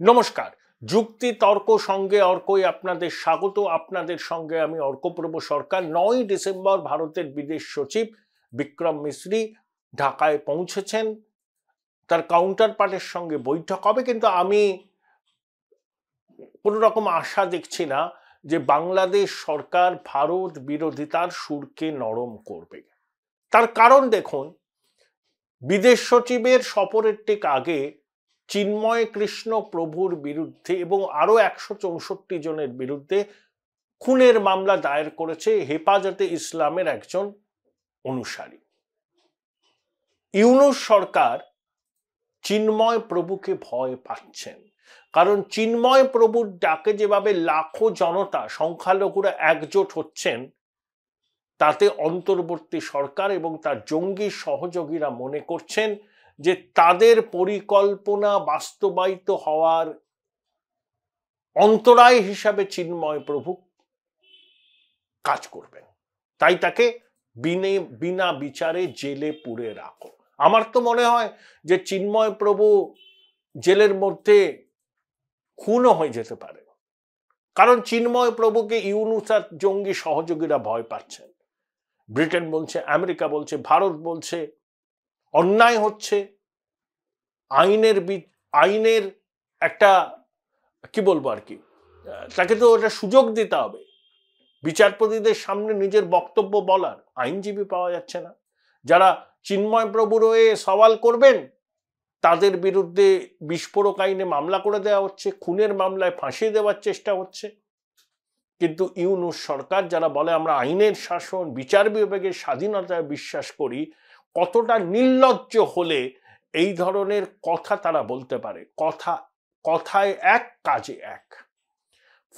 নমস্কার। যুক্তি তর্ক সঙ্গে অর্কই আপনাদের স্বাগত। আপনাদের সঙ্গে আমি অর্কপ্রভ সরকার। 9ই ডিসেম্বর ভারতের বিদেশ সচিব বিক্রম মিশ্রি ঢাকায় পৌঁছেছেন। তার কাউন্টার পার্টের সঙ্গে বৈঠক হবে, কিন্তু আমি কোনো রকম আশা দেখছি না যে বাংলাদেশ সরকার ভারত বিরোধিতার সুরকে নরম করবে। তার কারণ দেখুন, বিদেশ সচিবের সফরের ঠিক আগে চিন্ময় কৃষ্ণ প্রভুর বিরুদ্ধে এবং আরো 164 জনের বিরুদ্ধে খুনের মামলা দায়ের করেছে হেফাজতে ইসলামের একজন অনুসারী। ইউনূস সরকার চিন্ময় প্রভুকে ভয় পাচ্ছেন, কারণ চিন্ময় প্রভুর ডাকে যেভাবে লাখো জনতা সংখ্যালঘুরা একজোট হচ্ছেন, তাতে অন্তর্বর্তী সরকার এবং তার জঙ্গি সহযোগীরা মনে করছেন যে তাদের পরিকল্পনা বাস্তবায়িত হওয়ার অন্তরায় হিসাবে চিন্ময় প্রভু কাজ করবেন, তাই তাকে বিনা বিচারে জেলে পুরে রাখো। আমার তো মনে হয় যে চিন্ময় প্রভু জেলের মধ্যে খুনও হয়ে যেতে পারে, কারণ চিন্ময় প্রভুকে ইউনূস আর জঙ্গি সহযোগীরা ভয় পাচ্ছেন। ব্রিটেন বলছে, আমেরিকা বলছে, ভারত বলছে অন্যায় হচ্ছে, আইনের একটা কি বলবো আর কি, তাকে তো একটা সুযোগ দিতে হবে বিচারপতিদের সামনে নিজের বক্তব্য বলার। আইনজীবী পাওয়া যাচ্ছে না যারা চিন্ময় প্রভুর হয়ে সওয়াল করবেন, তাদের বিরুদ্ধে বিস্ফোরক আইনে মামলা করে দেওয়া হচ্ছে, খুনের মামলায় ফাঁসিয়ে দেওয়ার চেষ্টা হচ্ছে। কিন্তু ইউনূস সরকার যারা বলে আমরা আইনের শাসন, বিচার বিভাগের স্বাধীনতায় বিশ্বাস করি, কতটা নির্লজ্জ হলে এই ধরনের কথা তারা বলতে পারে। কথায় এক, কাজে এক।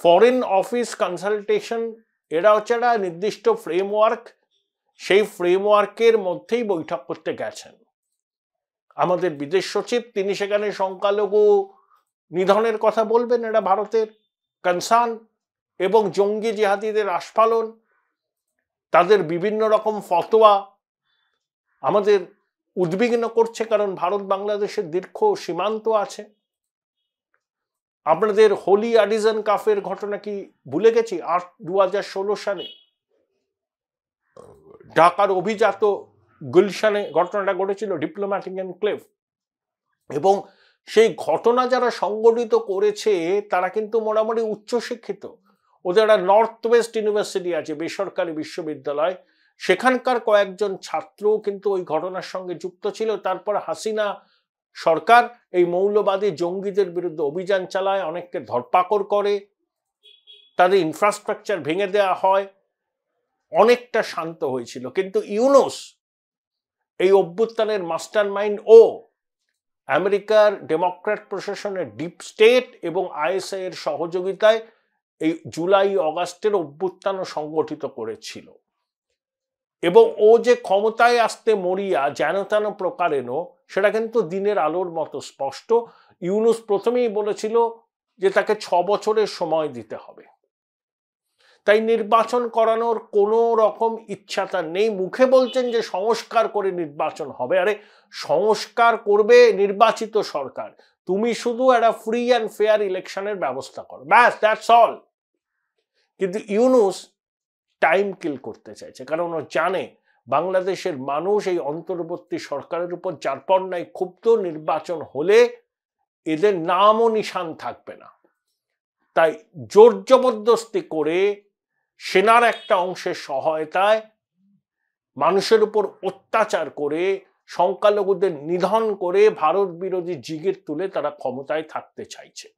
ফরেন অফিস কনসালটেশন এরা হচ্ছে একটা নির্দিষ্ট ফ্রেমওয়ার্ক, সেই ফ্রেমওয়ার্কের মধ্যেই বৈঠক করতে গেছেন আমাদের বিদেশ সচিব। তিনি সেখানে সংখ্যালঘু নিধনের কথা বলবেন, এটা ভারতের কনসার্ন, এবং জঙ্গি জিহাদিদের আস্ফালন, তাদের বিভিন্ন রকম ফতোয়া আমাদের উদ্বিগ্ন করছে, কারণ ভারত বাংলাদেশের দীর্ঘ সীমান্ত আছে। আপনাদের হোলি আর্টিজান কাফের ঘটনা কি ভুলে গেছি? 2016 সালে ঢাকার অভিজাত গুলশানে ঘটনাটা ঘটেছিল, ডিপ্লোম্যাটিক এনক্লেভ। এবং সেই ঘটনা যারা সংগঠিত করেছে তারা কিন্তু মোটামুটি উচ্চশিক্ষিত। ওদের একটা নর্থ ওয়েস্ট ইউনিভার্সিটি আছে, বেসরকারি বিশ্ববিদ্যালয়, সেখানকার কয়েকজন ছাত্র কিন্তু ওই ঘটনার সঙ্গে যুক্ত ছিল। তারপর হাসিনা সরকার এই মৌলবাদী জঙ্গিদের বিরুদ্ধে অভিযান চালায়, অনেককে ধরপাকড় করে, তাদের ইনফ্রাস্ট্রাকচার ভেঙে দেওয়া হয়, অনেকটা শান্ত হয়েছিল। কিন্তু ইউনূস এই অভ্যুত্থানের মাস্টার মাইন্ড ও আমেরিকার ডেমোক্র্যাট প্রশাসনের ডিপ স্টেট এবং আইএসআই এর সহযোগিতায় এই জুলাই অগাস্টের অভ্যুত্থান সংগঠিত করেছিল। এবং ও যে ক্ষমতায় আসতে মরিয়া যেন তেন প্রকারেণ, সেটা কিন্তু দিনের আলোর মতো স্পষ্ট। ইউনূস প্রথমেই বলেছিল যে তাকে 6 বছরের সময় দিতে হবে, তাই নির্বাচন করানোর কোনো রকম ইচ্ছা তার নেই। মুখে বলছেন যে সংস্কার করে নির্বাচন হবে। আরে সংস্কার করবে নির্বাচিত সরকার, তুমি শুধু একটা ফ্রি অ্যান্ড ফেয়ার ইলেকশনের ব্যবস্থা করো, ব্যাস, দ্যাটস অল। কিন্তু ইউনূস টাইম কিল করতে চাইছে, কারণ ও জানে বাংলাদেশের মানুষ এই অন্তর্বর্তী সরকারের উপর যারপরনাই ক্ষুব্ধ। নির্বাচন হলে এদের নাম ও নিশান থাকবে না। তাই জোর জবরদস্তি করে সেনার একটা অংশের সহায়তায় মানুষের উপর অত্যাচার করে, সংখ্যালঘুদের নিধন করে, ভারত বিরোধী জিগির তুলে তারা ক্ষমতায় থাকতে চাইছে।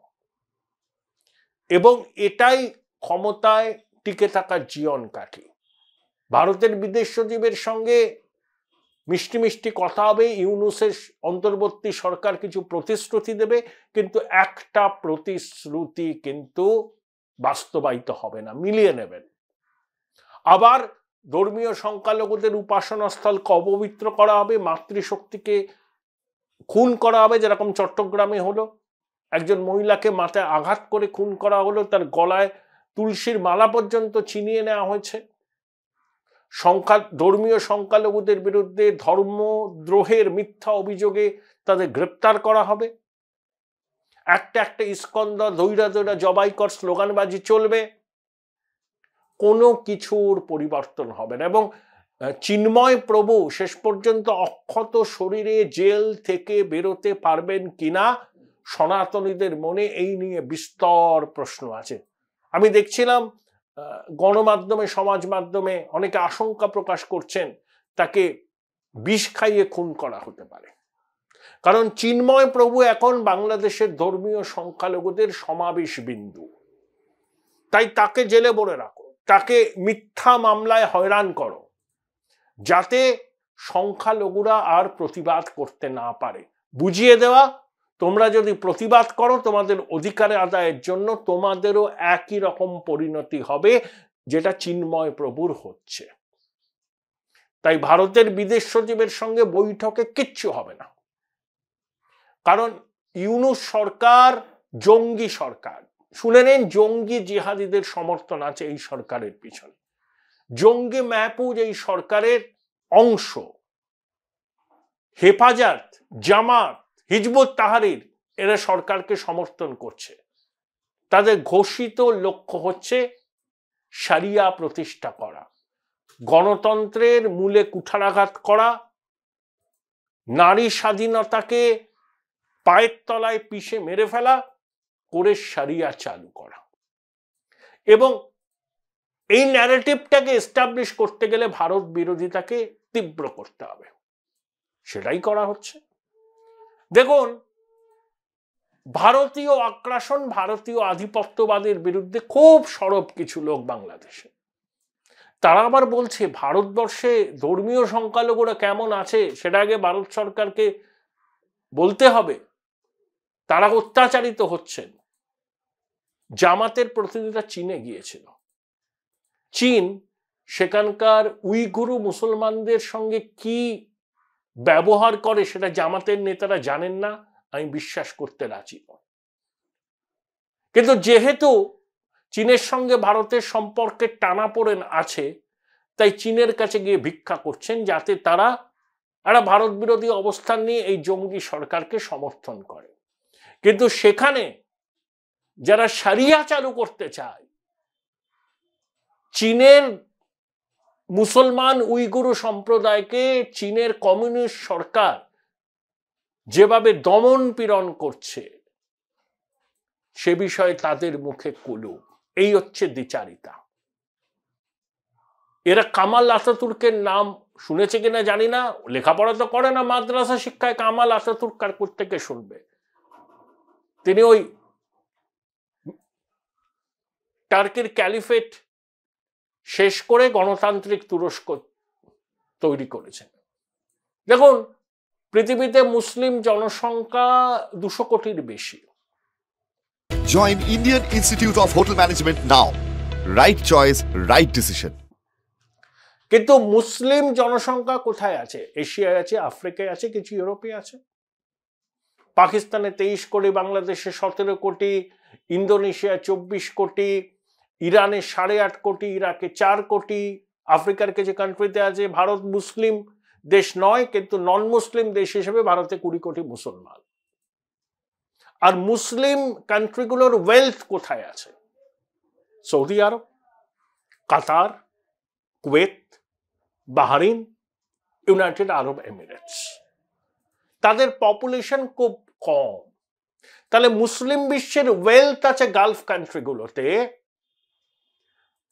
এবং এটাই ক্ষমতায় টিকে থাকার জীবন কাঠি। ভারতের বিদেশ সচিবের সঙ্গে মিষ্টি মিষ্টি কথা হবে, ইউনূসের অন্তর্বর্তী সরকার কিছু প্রতিশ্রুতি দেবে, কিন্তু একটা প্রতিশ্রুতি কিন্তু বাস্তবায়িত হবে না, মিলিয়ে নেবেন। আবার ধর্মীয় সংখ্যালঘুদের উপাসনাস্থল অপবিত্র করা হবে, মাতৃশক্তিকে খুন করা হবে, যেরকম চট্টগ্রামে হলো, একজন মহিলাকে মাথায় আঘাত করে খুন করা হলো, তার গলায় তুলসীর মালা পর্যন্ত ছিনিয়ে নেওয়া হয়েছে। ধর্মীয় সংখ্যালঘুদের বিরুদ্ধে ধর্মদ্রোহের মিথ্যা অভিযোগে তাদের গ্রেপ্তার করা হবে। একটা একটা ইস্কন্দর ধৈরা ধৈরা জবাই কর স্লোগানবাজি চলবে, কোনো কিছুর পরিবর্তন হবে না। এবং চিন্ময় প্রভু শেষ পর্যন্ত অক্ষত শরীরে জেল থেকে বেরোতে পারবেন কিনা সনাতনীদের মনে এই নিয়ে বিস্তর প্রশ্ন আছে। আমি দেখছিলাম গণমাধ্যমে, সমাজ মাধ্যমে অনেকে আশঙ্কা প্রকাশ করছেন তাকে বিষ খাইয়ে খুন করা হতে পারে, কারণ চিন্ময় প্রভু এখন বাংলাদেশের ধর্মীয় সংখ্যালঘুদের সমাবেশ বিন্দু। তাই তাকে জেলে ভরে রাখো, তাকে মিথ্যা মামলায় হয়রান করো, যাতে সংখ্যালঘুরা আর প্রতিবাদ করতে না পারে। বুঝিয়ে দেওয়া, তোমরা যদি প্রতিবাদ করো তোমাদের অধিকার আদায়ের জন্য তোমাদেরও একই রকম পরিণতি হবে যেটা চিন্ময় প্রভুর হচ্ছে। তাই ভারতের বিদেশ সচিবের সঙ্গে বৈঠকে কিচ্ছু হবে না, কারণ ইউনূস সরকার জঙ্গি সরকার। শুনে নেন, জঙ্গি জিহাদিদের সমর্থন আছে এই সরকারের পিছনে। জঙ্গি মাহফুজ এই সরকারের অংশ। হেফাজত, জামাত, হিজবুত তাহরির এরা সরকারকে সমর্থন করছে। তাদের ঘোষিত লক্ষ্য হচ্ছে শরিয়া প্রতিষ্ঠা করা, গণতন্ত্রের মূলে কুঠারাঘাত করা, নারী স্বাধীনতাকে পায়ের তলায় পিষে মেরে ফেলা, করে শরিয়া চালু করা। এবং এই ন্যারেটিভটাকে এস্টাবলিশ করতে গেলে ভারত বিরোধিতাকে তীব্র করতে হবে, সেটাই করা হচ্ছে। দেখুন, ভারতীয় আগ্রাসন, ভারতীয় আধিপত্যবাদের বিরুদ্ধে খুব সরব কিছু লোক বাংলাদেশে, তারা আবার বলছে ভারতবর্ষে ধর্মীয় সংখ্যালঘুরা কেমন আছে সেটা আগে ভারত সরকারকে বলতে হবে। তারা অত্যাচারিত হচ্ছেন। জামাতের প্রতিনিধিরা চীনে গিয়েছিল। চীন সেখানকার উইঘুরু মুসলমানদের সঙ্গে কি ব্যবহার করে সেটা জামাতের নেতারা জানেন না, আমি বিশ্বাস করতে রাজি নই। কিন্তু যেহেতু চীনের সঙ্গে ভারতের সম্পর্কের টানাপোড়েন আছে, তাই চীনের কাছে গিয়ে ভিক্ষা করছেন যাতে তারা একটা ভারত বিরোধী অবস্থান নিয়ে এই জঙ্গি সরকারকে সমর্থন করে। কিন্তু সেখানে যারা শরিয়া চালু করতে চায়, চীনের মুসলমান উইগুরু সম্প্রদায়কে চীনের কমিউনিস্ট সরকার যেভাবে দমন পীড়ন করছে সে বিষয়ে তাদের মুখে কুলুপ। এই হচ্ছে দ্বিচারিতা। এরা কামাল আতাতুর্কের নাম শুনেছে কিনা জানি না, লেখাপড়া তো করে না, মাদ্রাসা শিক্ষায় কামাল আতাতুর্ক কার থেকে শুনবে। তিনি ওই টার্কির ক্যালিফেট শেষ করে গণতান্ত্রিক তুরস্ক তৈরি করেছেন। দেখুন, পৃথিবীতে মুসলিম জনসংখ্যা 200 কোটির বেশি। Join Indian Institute of Hotel Management now. Right choice, right decision. কিন্তু মুসলিম জনসংখ্যা কোথায় আছে? এশিয়ায় আছে, আফ্রিকায় আছে, কিছু ইউরোপে আছে। পাকিস্তানে 23 কোটি, বাংলাদেশে 17 কোটি, ইন্দোনেশিয়া 24 কোটি, ইরানে 8.5 কোটি, ইরাকে 4 কোটি, আফ্রিকার কিছু কান্ট্রিতে আছে। ভারত মুসলিম দেশ নয়, কিন্তু নন মুসলিম দেশ হিসেবে ভারতে 20 কোটি মুসলমান। আর মুসলিম কান্ট্রিগুলোর ওয়েলথ কোথায় আছে? Saudi Arab, Qatar, Kuwait, Bahrain, United Arab Emirates. তাদের পপুলেশন খুব কম। তাহলে মুসলিম বিশ্বের ওয়েলথ আছে গালফ কান্ট্রিগুলোতে,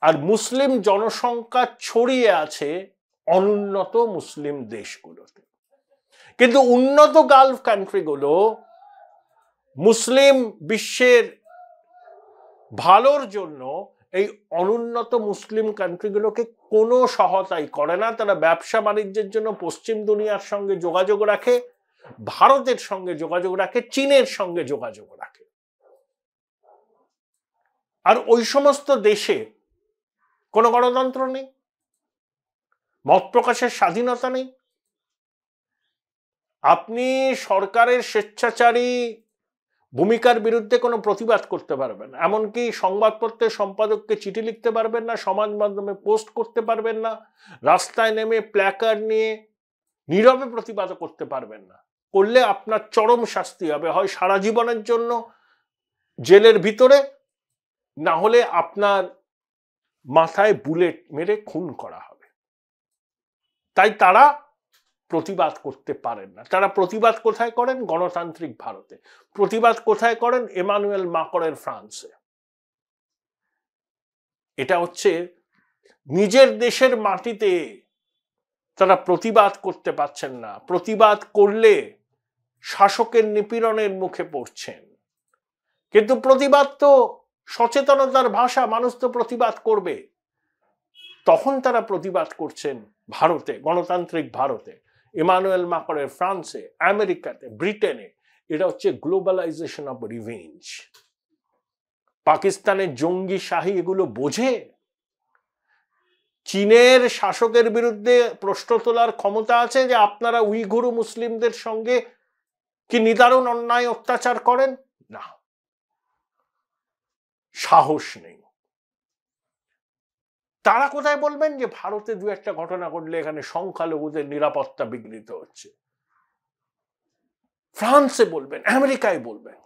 আর মুসলিম জনসংখ্যা ছড়িয়ে আছে অনুন্নত মুসলিম দেশগুলোতে। কিন্তু উন্নত গালফ কান্ট্রিগুলো মুসলিম বিশ্বের ভালোর জন্য এই অনুন্নত মুসলিম কান্ট্রিগুলোকে কোনো সহায়তাই করে না। তারা ব্যবসা বাণিজ্যের জন্য পশ্চিম দুনিয়ার সঙ্গে যোগাযোগ রাখে, ভারতের সঙ্গে যোগাযোগ রাখে, চীনের সঙ্গে যোগাযোগ রাখে। আর ওই সমস্ত দেশে কোনো গণতন্ত্র নেই, মত প্রকাশের স্বাধীনতা নেই। আপনি সরকারের স্বেচ্ছাচারী ভূমিকার বিরুদ্ধে কোনো প্রতিবাদ করতে পারবেন না, এমনকি সংবাদপত্রের সম্পাদককে চিঠি লিখতে পারবেন না, সমাজ মাধ্যমে পোস্ট করতে পারবেন না, রাস্তায় নেমে প্ল্যাকার্ড নিয়ে নীরবে প্রতিবাদ করতে পারবেন না। করলে আপনার চরম শাস্তি হবে, হয় সারা জীবনের জন্য জেলের ভিতরে, না হলে আপনার মাথায় বুলেট মেরে খুন করা হবে। তাই তারা প্রতিবাদ করতে পারেন না। তারা প্রতিবাদ কোথায় করেন? গণতান্ত্রিক ভারতে। প্রতিবাদ কোথায় করেন? এমানুয়েল মাকরের ফ্রান্সে। এটা হচ্ছে নিজের দেশের মাটিতে তারা প্রতিবাদ করতে পারছেন না। প্রতিবাদ করলে শাসকের নিপীড়নের মুখে পড়ছেন। কিন্তু প্রতিবাদ তো সচেতনতার ভাষা, মানুষ তো প্রতিবাদ করবে। তখন তারা প্রতিবাদ করছেন ভারতে, গণতান্ত্রিক ভারতে, এমানুয়েল মাকরের ফ্রান্সে, আমেরিকাতে, ব্রিটেনে। এটা হচ্ছে গ্লোবালাইজেশন অফ রিভেঞ্জ। পাকিস্তানের জঙ্গি শাহী এগুলো বোঝে? চীনের শাসকের বিরুদ্ধে প্রশ্ন তোলার ক্ষমতা আছে যে আপনারা উইঘুর মুসলিমদের সঙ্গে কি নিদারুণ অন্যায় অত্যাচার করেন? না, সাহস নেই। তারা কোথায় বলবেন যে ভারতে দু একটা ঘটনা ঘটলে এখানে সংখ্যালঘুদের নিরাপত্তা বিঘ্নিত হচ্ছে? ফ্রান্সে বলবেন, আমেরিকায় বলবেন।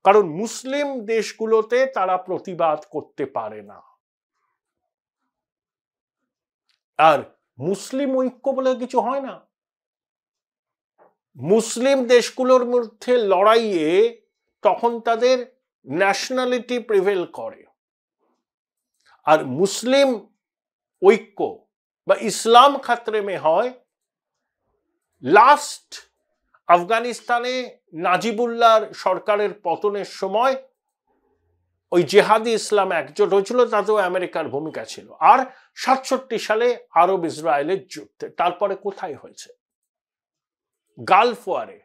কারণ মুসলিম দেশগুলোতে তারা প্রতিবাদ করতে পারে না। আর মুসলিম ঐক্য বলে কিছু হয় না। মুসলিম দেশগুলোর মধ্যে লড়াইয়ে তখন তাদের ন্যাশনালিটি প্রিভেল করে। আর মুসলিম ঐক্য বা ইসলাম খাতরে মে হয় লাস্ট আফগানিস্তানে নাজিবুল্লাহর সরকারের পতনের সময় ওই জেহাদি ইসলাম একজোট হয়েছিল, তাতেও আমেরিকার ভূমিকা ছিল। আর 67 সালে আরব ইসরায়েলের যুদ্ধে। তারপরে কোথায় হয়েছে? গালফ ওয়ারে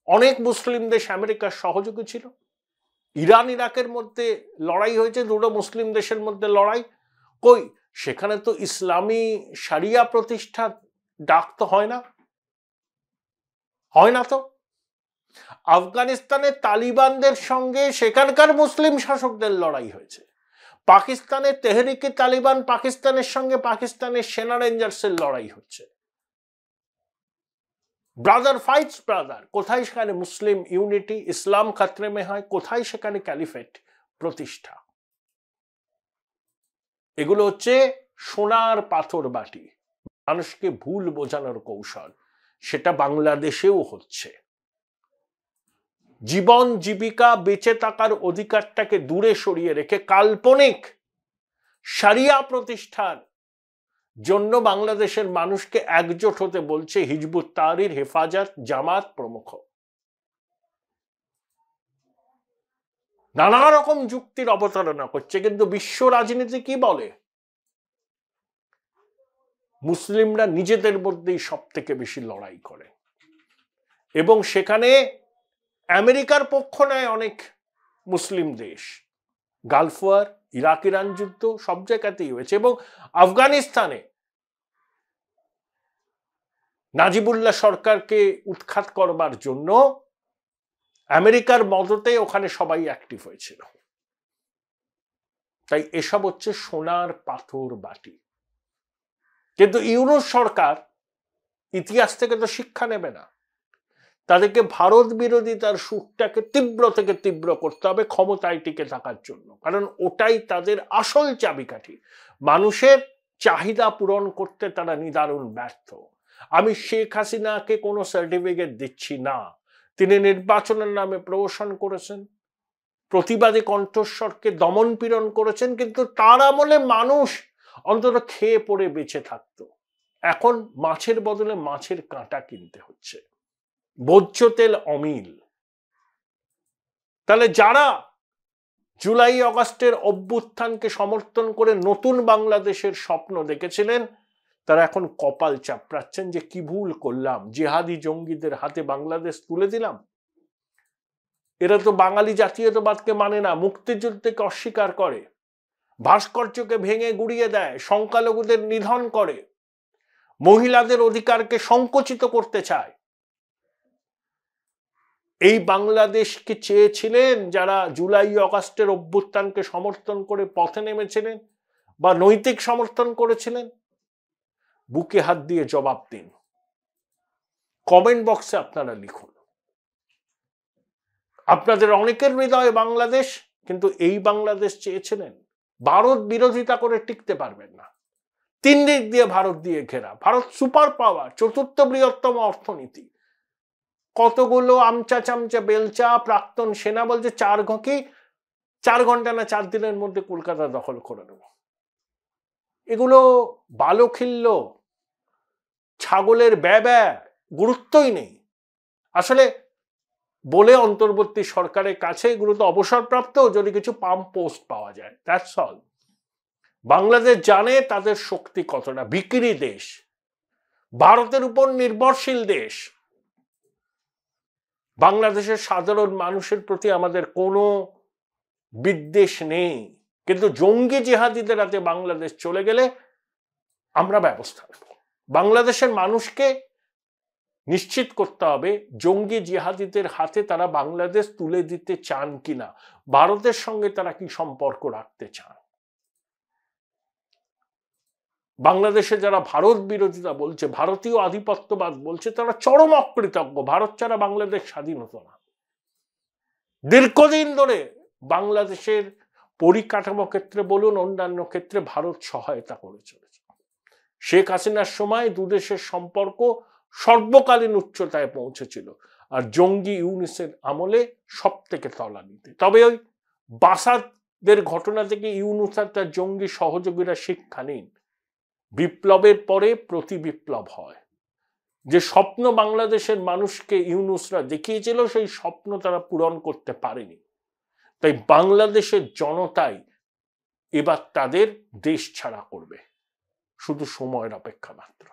অনেক মুসলিম দেশ আমেরিকার সহযোগী ছিল। ইরান ইরাকের মধ্যে লড়াই হয়েছে, দুটো মুসলিম দেশের মধ্যে লড়াই। কই সেখানে তো ইসলামী শরিয়া প্রতিষ্ঠার ডাক তো হয় না, হয় না তো। আফগানিস্তানের তালিবানদের সঙ্গে সেখানকার মুসলিম শাসকদের লড়াই হয়েছে। পাকিস্তানে তেহরিকে তালিবান পাকিস্তানের সঙ্গে পাকিস্তানের সেনা রেঞ্জার্সের লড়াই হচ্ছে। Brother fights brother. কোথায় সেখানে মুসলিম ইউনিটি, ইসলাম খাতরে মে হয়? কোথায় সেখানে ক্যালিফেট প্রতিষ্ঠা? এগুলো হচ্ছে সোনার পাথর বাটি, মানুষকে ভুল বোঝানোর কৌশল। সেটা বাংলাদেশেও হচ্ছে। জীবন জীবিকা বেঁচে থাকার অধিকারটাকে দূরে সরিয়ে রেখে কাল্পনিক শরিয়া প্রতিষ্ঠার জন্য বাংলাদেশের মানুষকে একজোট হতে বলছে হিজবুত তাহরির, হেফাজত, জামাত প্রমুখ। নানা রকম যুক্তির অবতারণা করছে। কিন্তু বিশ্ব রাজনীতি কি বলে? মুসলিমরা নিজেদের মধ্যেই সব থেকে বেশি লড়াই করে এবং সেখানে আমেরিকার পক্ষ নেয় অনেক মুসলিম দেশ। গালফ ওয়ার, ইরাক ইরান যুদ্ধ সব জায়গাতেই হয়েছে। এবং আফগানিস্তানে নাজিবুল্লাহ সরকারকে উৎখাত করবার জন্য আমেরিকার মদতে ওখানে সবাই অ্যাক্টিভ হয়েছিল। তাই এসব হচ্ছে সোনার পাথর বাটি। কিন্তু ইউনুস সরকার ইতিহাস থেকে তো শিক্ষা নেবে না। তাদেরকে ভারত বিরোধিতার সুরটাকে তীব্র থেকে তীব্র করতে হবে ক্ষমতায় টিকে থাকার জন্য। কারণ ওটাই তাদের আসল চাবিকাঠি। মানুষের চাহিদা পূরণ করতে তারা নিদারুণ ব্যর্থ। আমি শেখ হাসিনাকে কোনো সার্টিফিকেট দিচ্ছি না। তিনি নির্বাচনের নামে প্রহসন করেছেন, প্রতিবাদী কণ্ঠস্বরকে দমন পীড়ন করেছেন, কিন্তু তার আমলে মানুষ অন্তত খেয়ে পড়ে বেঁচে থাকতো। এখন মাছের বদলে মাছের কাঁটা কিনতে হচ্ছে, ভোজ্য তেল অমিল। তাহলে যারা জুলাই আগস্টের অভ্যুত্থানকে সমর্থন করে নতুন বাংলাদেশের স্বপ্ন দেখেছিলেন, তারা এখন কপাল চাপড়াচ্ছেন যে কি ভুল করলাম, জিহাদি জঙ্গিদের হাতে বাংলাদেশ তুলে দিলাম। এরা তো বাঙালি জাতীয়তাবাদকে মানে না, মুক্তিযুদ্ধকে অস্বীকার করে, ভাস্কর্যকে ভেঙে গুড়িয়ে দেয়, সংখ্যালঘুদের নিধন করে, মহিলাদের অধিকারকে সংকুচিত করতে চায়। এই বাংলাদেশকে চেয়েছিলেন যারা জুলাই আগস্টের অভ্যুত্থানকে সমর্থন করে পথে নেমেছিলেন বা নৈতিক সমর্থন করেছিলেন? বুকে হাত দিয়ে জবাব দিন, কমেন্ট বক্সে আপনারা লিখুন। আপনাদের অনেকের হৃদয়ে বাংলাদেশ, কিন্তু এই বাংলাদেশ চেয়েছিলেন। ভারত বিরোধিতা করে টিকতে পারবেন না। 3 দিক দিয়ে ভারত দিয়ে ঘেরা। ভারত সুপার পাওয়ার, 4র্থ বৃহত্তম অর্থনীতি। কতগুলো আমচা চামচা বেলচা প্রাক্তন সেনা বলছে 4 ঘন্টা না 4 দিনের মধ্যে কলকাতা দখল করে নেব। এগুলো বালো খিল্ল, ছাগলের ব্যা, গুরুত্বই নেই। আসলে বলে অন্তর্বর্তী সরকারের কাছে এগুলো তো অবসরপ্রাপ্ত, যদি কিছু পাম্প পোস্ট পাওয়া যায়, দ্যাটস অল। বাংলাদেশ জানে তাদের শক্তি কতটা। বিক্রি দেশ, ভারতের উপর নির্ভরশীল দেশ। বাংলাদেশের সাধারণ মানুষের প্রতি আমাদের কোনো বিদ্বেষ নেই, কিন্তু জঙ্গি জিহাদিদের হাতে বাংলাদেশ চলে গেলে আমরা ব্যবস্থা নেব। বাংলাদেশের মানুষকে নিশ্চিত করতে হবে জঙ্গি জিহাদিদের হাতে তারা বাংলাদেশ তুলে দিতে চান কিনা, ভারতের সঙ্গে তারা কি সম্পর্ক রাখতে চান। বাংলাদেশে যারা ভারত বিরোধিতা বলছে, ভারতীয় আধিপত্যবাদ বলছে, তারা চরম অকৃতজ্ঞ। ভারত ছাড়া বাংলাদেশ স্বাধীন হতো না। দীর্ঘদিন ধরে বাংলাদেশের পরিকাঠামো ক্ষেত্রে বলুন, অন্যান্য ক্ষেত্রে ভারত সহায়তা করে চলেছে। শেখ হাসিনার সময় দুদেশের সম্পর্ক সর্বকালীন উচ্চতায় পৌঁছেছিল, আর জঙ্গি ইউনুসের আমলে সব থেকে তলানিতে। তবে ওই বাসাদের ঘটনা থেকে ইউনুস আর তার জঙ্গি সহযোগীরা শিক্ষা নিন। বিপ্লবের পরে প্রতি বিপ্লব হয়। যে স্বপ্ন বাংলাদেশের মানুষকে ইউনুসরা দেখিয়েছিল, সেই স্বপ্ন তারা পূরণ করতে পারেনি। তাই বাংলাদেশের জনতাই এবার তাদের দেশ ছাড়া করবে, শুধু সময়ের অপেক্ষা মাত্র।